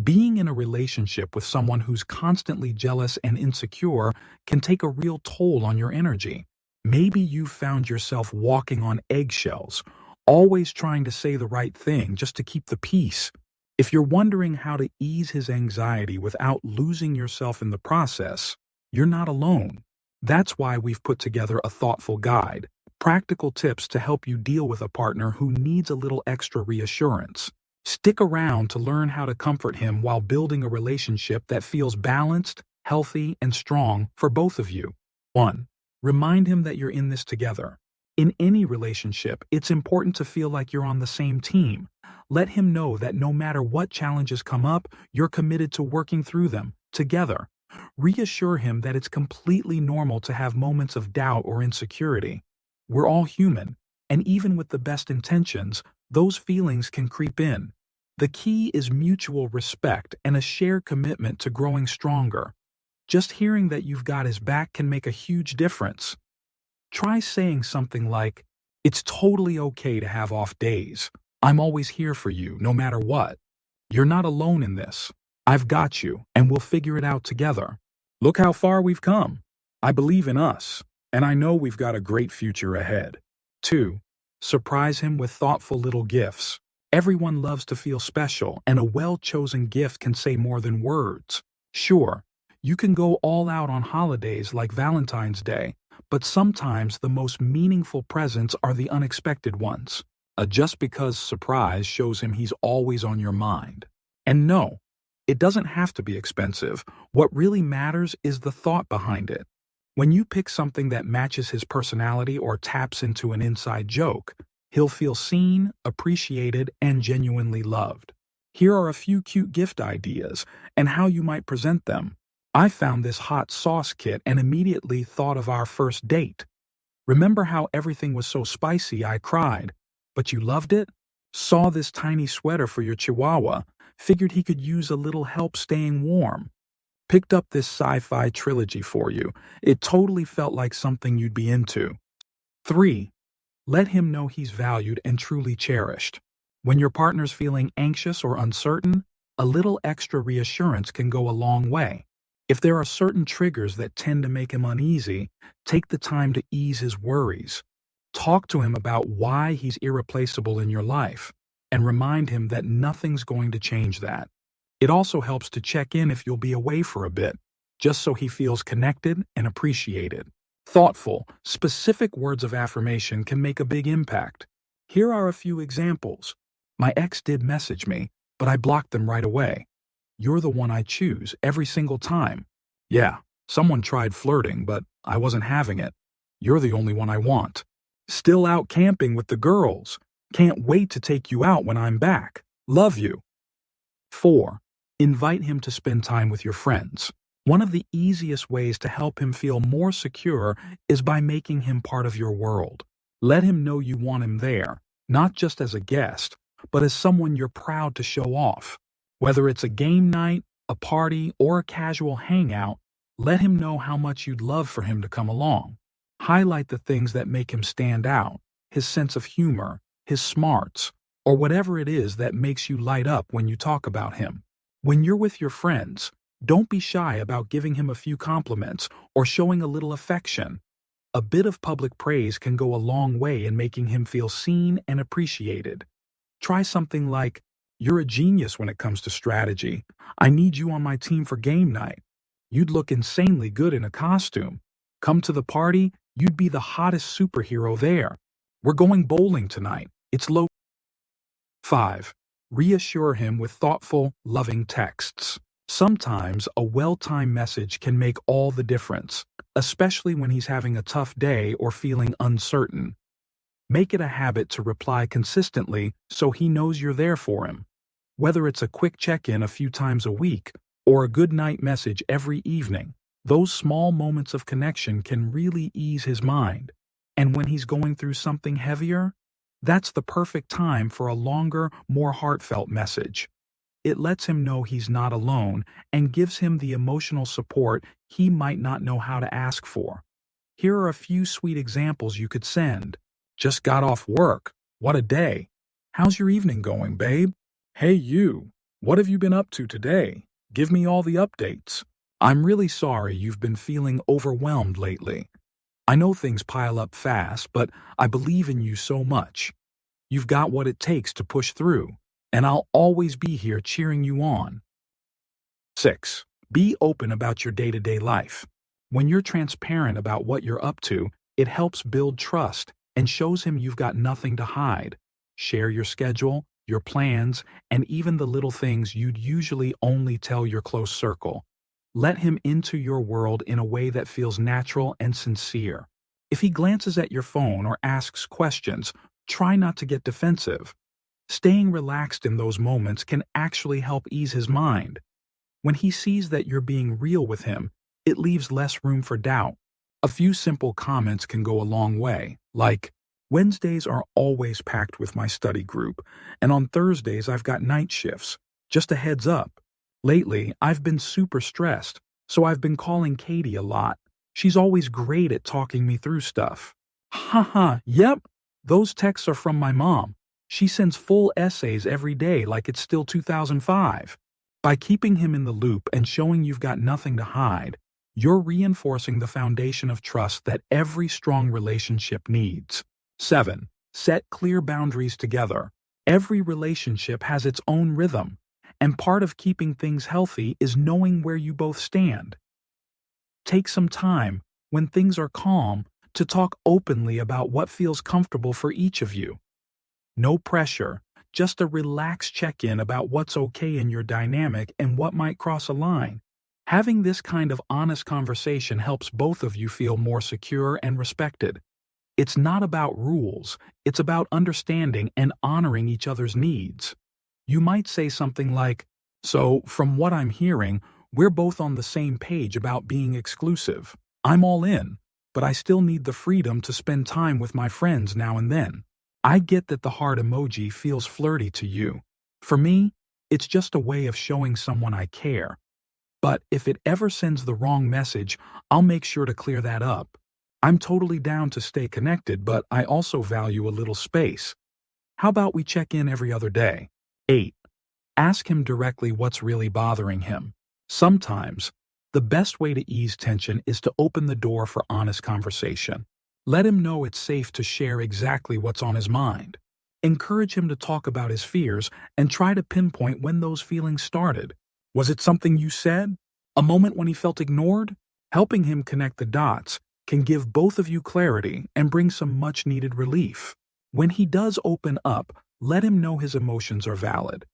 Being in a relationship with someone who's constantly jealous and insecure can take a real toll on your energy. Maybe you've found yourself walking on eggshells, always trying to say the right thing just to keep the peace. If you're wondering how to ease his anxiety without losing yourself in the process, you're not alone. That's why we've put together a thoughtful guide, practical tips to help you deal with a partner who needs a little extra reassurance. Stick around to learn how to comfort him while building a relationship that feels balanced, healthy, and strong for both of you. 1. Remind him that you're in this together. In any relationship, it's important to feel like you're on the same team. Let him know that no matter what challenges come up, you're committed to working through them together. Reassure him that it's completely normal to have moments of doubt or insecurity. We're all human, and even with the best intentions, those feelings can creep in. The key is mutual respect and a shared commitment to growing stronger. Just hearing that you've got his back can make a huge difference. Try saying something like, "It's totally okay to have off days. I'm always here for you, no matter what. You're not alone in this. I've got you, and we'll figure it out together. Look how far we've come. I believe in us, and I know we've got a great future ahead." 2. Surprise him with thoughtful little gifts. Everyone loves to feel special, and a well-chosen gift can say more than words. Sure, you can go all out on holidays like Valentine's Day, but sometimes the most meaningful presents are the unexpected ones. A just because surprise shows him he's always on your mind. And no, it doesn't have to be expensive. What really matters is the thought behind it. When you pick something that matches his personality or taps into an inside joke, he'll feel seen, appreciated, and genuinely loved. Here are a few cute gift ideas and how you might present them. I found this hot sauce kit and immediately thought of our first date. Remember how everything was so spicy I cried, but you loved it? Saw this tiny sweater for your chihuahua, figured he could use a little help staying warm. Picked up this sci-fi trilogy for you. It totally felt like something you'd be into. 3. Let him know he's valued and truly cherished. When your partner's feeling anxious or uncertain, a little extra reassurance can go a long way. If there are certain triggers that tend to make him uneasy, take the time to ease his worries. Talk to him about why he's irreplaceable in your life, and remind him that nothing's going to change that. It also helps to check in if you'll be away for a bit, just so he feels connected and appreciated. Thoughtful, specific words of affirmation can make a big impact. Here are a few examples. "My ex did message me, but I blocked them right away. You're the one I choose every single time. Yeah, someone tried flirting, but I wasn't having it. You're the only one I want. Still out camping with the girls. Can't wait to take you out when I'm back. Love you." 4. Invite him to spend time with your friends. One of the easiest ways to help him feel more secure is by making him part of your world. Let him know you want him there, not just as a guest, but as someone you're proud to show off. Whether it's a game night, a party, or a casual hangout, let him know how much you'd love for him to come along. Highlight the things that make him stand out, his sense of humor, his smarts, or whatever it is that makes you light up when you talk about him. When you're with your friends, don't be shy about giving him a few compliments or showing a little affection. A bit of public praise can go a long way in making him feel seen and appreciated. Try something like, "You're a genius when it comes to strategy. I need you on my team for game night. You'd look insanely good in a costume. Come to the party, you'd be the hottest superhero there. We're going bowling tonight. It's low." 5. Reassure him with thoughtful, loving texts. Sometimes a well-timed message can make all the difference, especially when he's having a tough day or feeling uncertain. Make it a habit to reply consistently so he knows you're there for him. Whether it's a quick check-in a few times a week or a good night message every evening, those small moments of connection can really ease his mind. And when he's going through something heavier, that's the perfect time for a longer, more heartfelt message. It lets him know he's not alone and gives him the emotional support he might not know how to ask for. Here are a few sweet examples you could send. "Just got off work. What a day. How's your evening going, babe? Hey you. What have you been up to today? Give me all the updates. I'm really sorry you've been feeling overwhelmed lately. I know things pile up fast, but I believe in you so much. You've got what it takes to push through, and I'll always be here cheering you on. 6. Be open about your day-to-day life. When you're transparent about what you're up to, it helps build trust and shows him you've got nothing to hide. Share your schedule, your plans, and even the little things you'd usually only tell your close circle. Let him into your world in a way that feels natural and sincere. If he glances at your phone or asks questions, try not to get defensive. Staying relaxed in those moments can actually help ease his mind. When he sees that you're being real with him, it leaves less room for doubt. A few simple comments can go a long way, like, Wednesdays are always packed with my study group, and on Thursdays I've got night shifts. Just a heads up. Lately, I've been super stressed, so I've been calling Katie a lot. She's always great at talking me through stuff. Haha, yep. Those texts are from my mom. She sends full essays every day like it's still 2005. By keeping him in the loop and showing you've got nothing to hide, you're reinforcing the foundation of trust that every strong relationship needs. 7. Set clear boundaries together. Every relationship has its own rhythm, and part of keeping things healthy is knowing where you both stand. Take some time, when things are calm, to talk openly about what feels comfortable for each of you. No pressure, just a relaxed check-in about what's okay in your dynamic and what might cross a line. Having this kind of honest conversation helps both of you feel more secure and respected. It's not about rules, it's about understanding and honoring each other's needs. You might say something like, "So, from what I'm hearing, we're both on the same page about being exclusive. I'm all in, but I still need the freedom to spend time with my friends now and then. I get that the heart emoji feels flirty to you. For me, it's just a way of showing someone I care. But if it ever sends the wrong message, I'll make sure to clear that up. I'm totally down to stay connected, but I also value a little space. How about we check in every other day?" 8. Ask him directly what's really bothering him. Sometimes, the best way to ease tension is to open the door for honest conversation. Let him know it's safe to share exactly what's on his mind. Encourage him to talk about his fears and try to pinpoint when those feelings started. Was it something you said? A moment when he felt ignored? Helping him connect the dots can give both of you clarity and bring some much-needed relief. When he does open up, let him know his emotions are valid.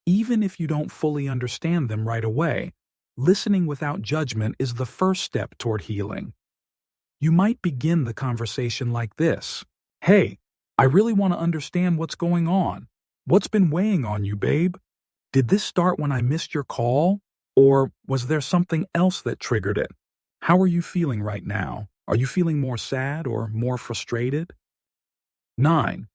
Even if you don't fully understand them right away, listening without judgment is the first step toward healing. You might begin the conversation like this: "Hey, I really want to understand what's going on. What's been weighing on you, babe? Did this start when I missed your call? Or was there something else that triggered it? How are you feeling right now? Are you feeling more sad or more frustrated?" 9.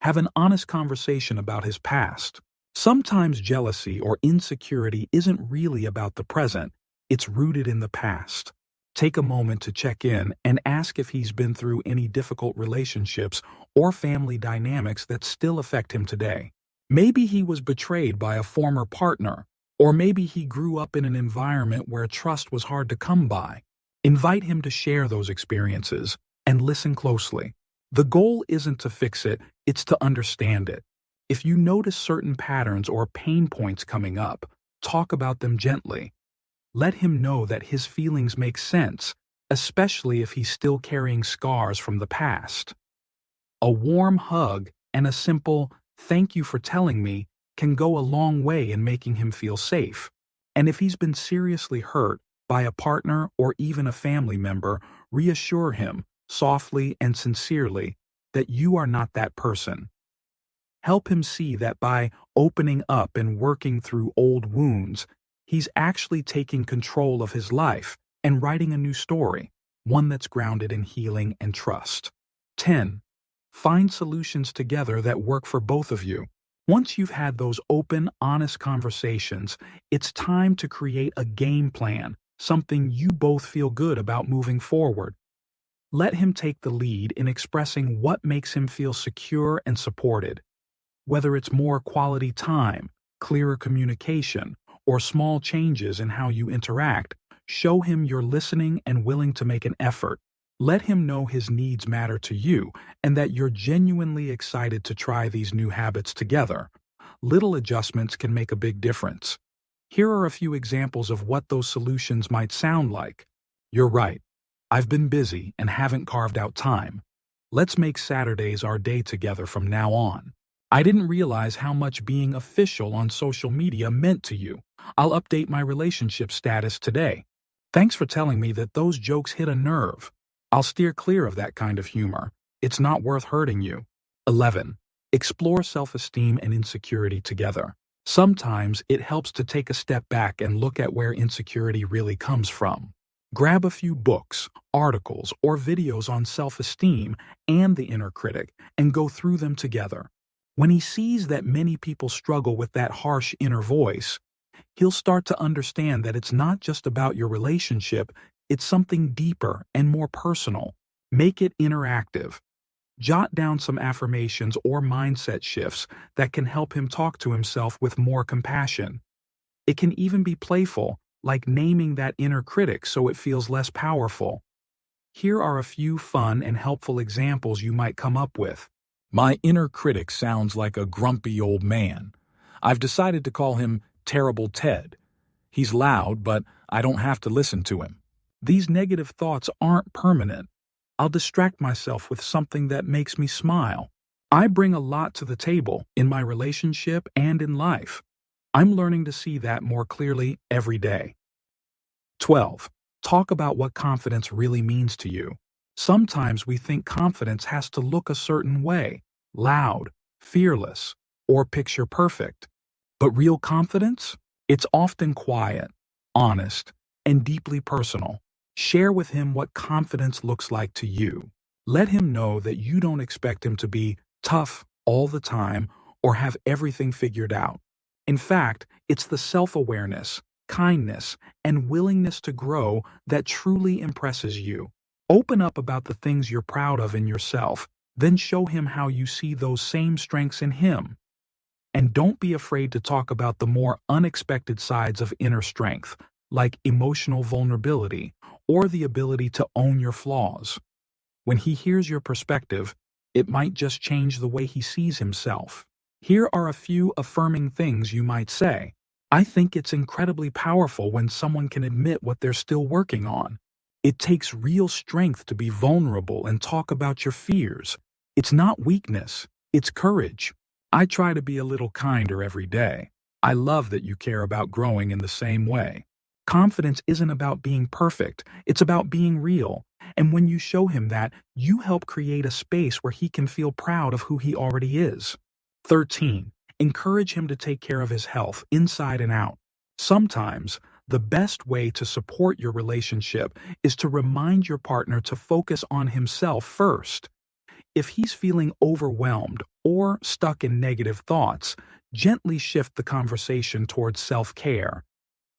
Have an honest conversation about his past. Sometimes jealousy or insecurity isn't really about the present, it's rooted in the past. Take a moment to check in and ask if he's been through any difficult relationships or family dynamics that still affect him today. Maybe he was betrayed by a former partner, or maybe he grew up in an environment where trust was hard to come by. Invite him to share those experiences and listen closely. The goal isn't to fix it, it's to understand it. If you notice certain patterns or pain points coming up, talk about them gently. Let him know that his feelings make sense, especially if he's still carrying scars from the past. A warm hug and a simple "thank you for telling me" can go a long way in making him feel safe. And if he's been seriously hurt by a partner or even a family member, reassure him, softly and sincerely, that you are not that person. Help him see that by opening up and working through old wounds, he's actually taking control of his life and writing a new story, one that's grounded in healing and trust. 10. Find solutions together that work for both of you. Once you've had those open, honest conversations, it's time to create a game plan, something you both feel good about moving forward. Let him take the lead in expressing what makes him feel secure and supported. Whether it's more quality time, clearer communication, or small changes in how you interact, show him you're listening and willing to make an effort. Let him know his needs matter to you and that you're genuinely excited to try these new habits together. Little adjustments can make a big difference. Here are a few examples of what those solutions might sound like. You're right. I've been busy and haven't carved out time. Let's make Saturdays our day together from now on. I didn't realize how much being official on social media meant to you. I'll update my relationship status today. Thanks for telling me that those jokes hit a nerve. I'll steer clear of that kind of humor. It's not worth hurting you. 11. Explore self-esteem and insecurity together. Sometimes it helps to take a step back and look at where insecurity really comes from. Grab a few books, articles, or videos on self-esteem and the inner critic and go through them together. When he sees that many people struggle with that harsh inner voice, he'll start to understand that it's not just about your relationship, it's something deeper and more personal. Make it interactive. Jot down some affirmations or mindset shifts that can help him talk to himself with more compassion. It can even be playful, like naming that inner critic so it feels less powerful. Here are a few fun and helpful examples you might come up with. My inner critic sounds like a grumpy old man. I've decided to call him Terrible Ted. He's loud, but I don't have to listen to him. These negative thoughts aren't permanent. I'll distract myself with something that makes me smile. I bring a lot to the table in my relationship and in life. I'm learning to see that more clearly every day. 12. Talk about what confidence really means to you. Sometimes we think confidence has to look a certain way, loud, fearless, or picture perfect. But real confidence? It's often quiet, honest, and deeply personal. Share with him what confidence looks like to you. Let him know that you don't expect him to be tough all the time or have everything figured out. In fact, it's the self-awareness, kindness, and willingness to grow that truly impresses you. Open up about the things you're proud of in yourself, then show him how you see those same strengths in him. And don't be afraid to talk about the more unexpected sides of inner strength, like emotional vulnerability or the ability to own your flaws. When he hears your perspective, it might just change the way he sees himself. Here are a few affirming things you might say. I think it's incredibly powerful when someone can admit what they're still working on. It takes real strength to be vulnerable and talk about your fears. It's not weakness, it's courage. I try to be a little kinder every day. I love that you care about growing in the same way. Confidence isn't about being perfect, it's about being real. And when you show him that, you help create a space where he can feel proud of who he already is. 13. Encourage him to take care of his health, inside and out. Sometimes, the best way to support your relationship is to remind your partner to focus on himself first. If he's feeling overwhelmed or stuck in negative thoughts, gently shift the conversation towards self-care.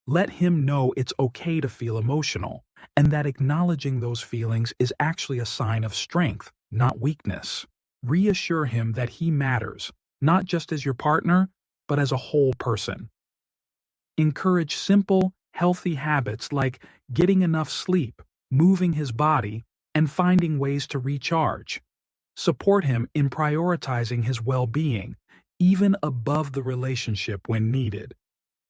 Let him know it's okay to feel emotional, and that acknowledging those feelings is actually a sign of strength, not weakness. Reassure him that he matters, not just as your partner, but as a whole person. Encourage simple, healthy habits like getting enough sleep, moving his body, and finding ways to recharge. Support him in prioritizing his well-being, even above the relationship when needed.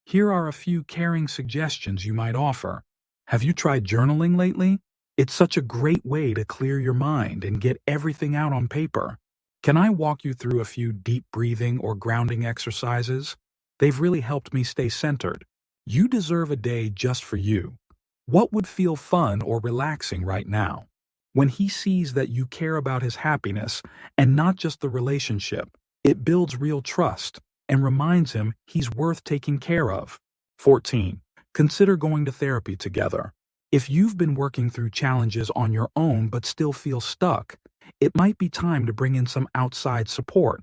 Here are a few caring suggestions you might offer. Have you tried journaling lately? It's such a great way to clear your mind and get everything out on paper. Can I walk you through a few deep breathing or grounding exercises? They've really helped me stay centered. You deserve a day just for you. What would feel fun or relaxing right now? When he sees that you care about his happiness and not just the relationship, it builds real trust and reminds him he's worth taking care of. 14. Consider going to therapy together. If you've been working through challenges on your own but still feel stuck, it might be time to bring in some outside support.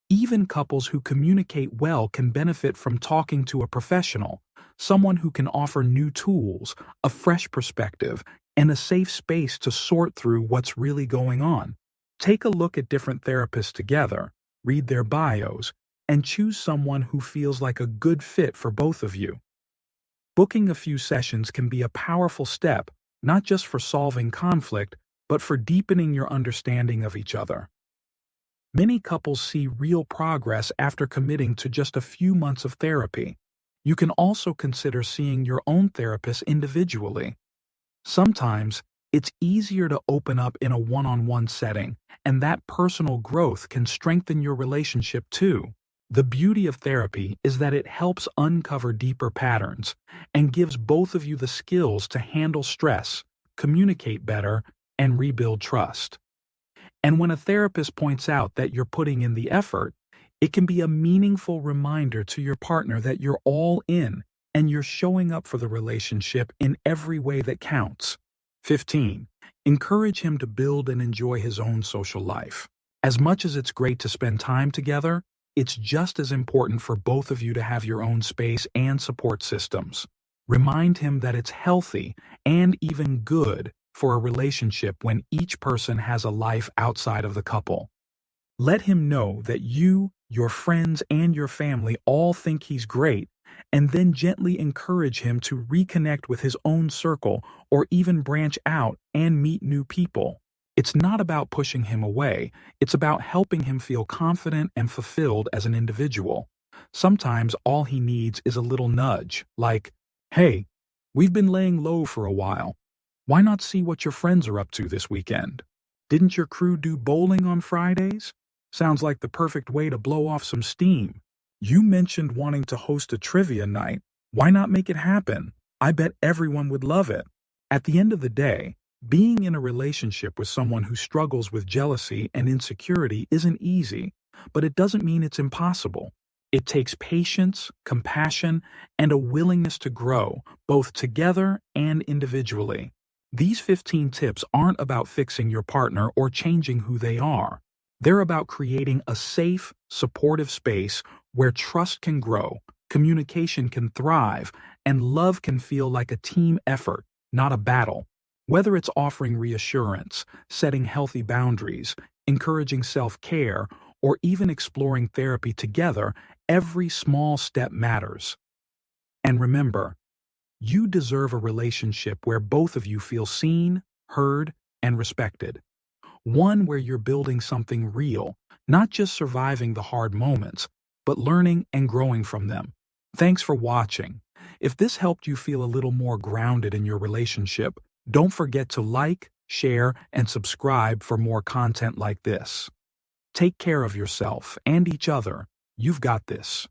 Even couples who communicate well can benefit from talking to a professional, someone who can offer new tools, a fresh perspective, and a safe space to sort through what's really going on. Take a look at different therapists together, read their bios, and choose someone who feels like a good fit for both of you. Booking a few sessions can be a powerful step, not just for solving conflict, but for deepening your understanding of each other. Many couples see real progress after committing to just a few months of therapy. You can also consider seeing your own therapist individually. Sometimes, it's easier to open up in a one-on-one setting, and that personal growth can strengthen your relationship too. The beauty of therapy is that it helps uncover deeper patterns and gives both of you the skills to handle stress, communicate better, and rebuild trust. And when a therapist points out that you're putting in the effort, it can be a meaningful reminder to your partner that you're all in and you're showing up for the relationship in every way that counts. 15. Encourage him to build and enjoy his own social life. As much as it's great to spend time together, it's just as important for both of you to have your own space and support systems. Remind him that it's healthy and even good for a relationship when each person has a life outside of the couple. Let him know that you, your friends, and your family all think he's great, and then gently encourage him to reconnect with his own circle or even branch out and meet new people. It's not about pushing him away, it's about helping him feel confident and fulfilled as an individual. Sometimes all he needs is a little nudge, like, "Hey, we've been laying low for a while. Why not see what your friends are up to this weekend? Didn't your crew do bowling on Fridays? Sounds like the perfect way to blow off some steam. You mentioned wanting to host a trivia night. Why not make it happen? I bet everyone would love it." At the end of the day, being in a relationship with someone who struggles with jealousy and insecurity isn't easy, but it doesn't mean it's impossible. It takes patience, compassion, and a willingness to grow, both together and individually. These 15 tips aren't about fixing your partner or changing who they are. They're about creating a safe, supportive space where trust can grow, communication can thrive, and love can feel like a team effort, not a battle. Whether it's offering reassurance, setting healthy boundaries, encouraging self-care, or even exploring therapy together, every small step matters. And remember, you deserve a relationship where both of you feel seen, heard, and respected. One where you're building something real, not just surviving the hard moments, but learning and growing from them. Thanks for watching. If this helped you feel a little more grounded in your relationship, don't forget to like, share, and subscribe for more content like this. Take care of yourself and each other. You've got this.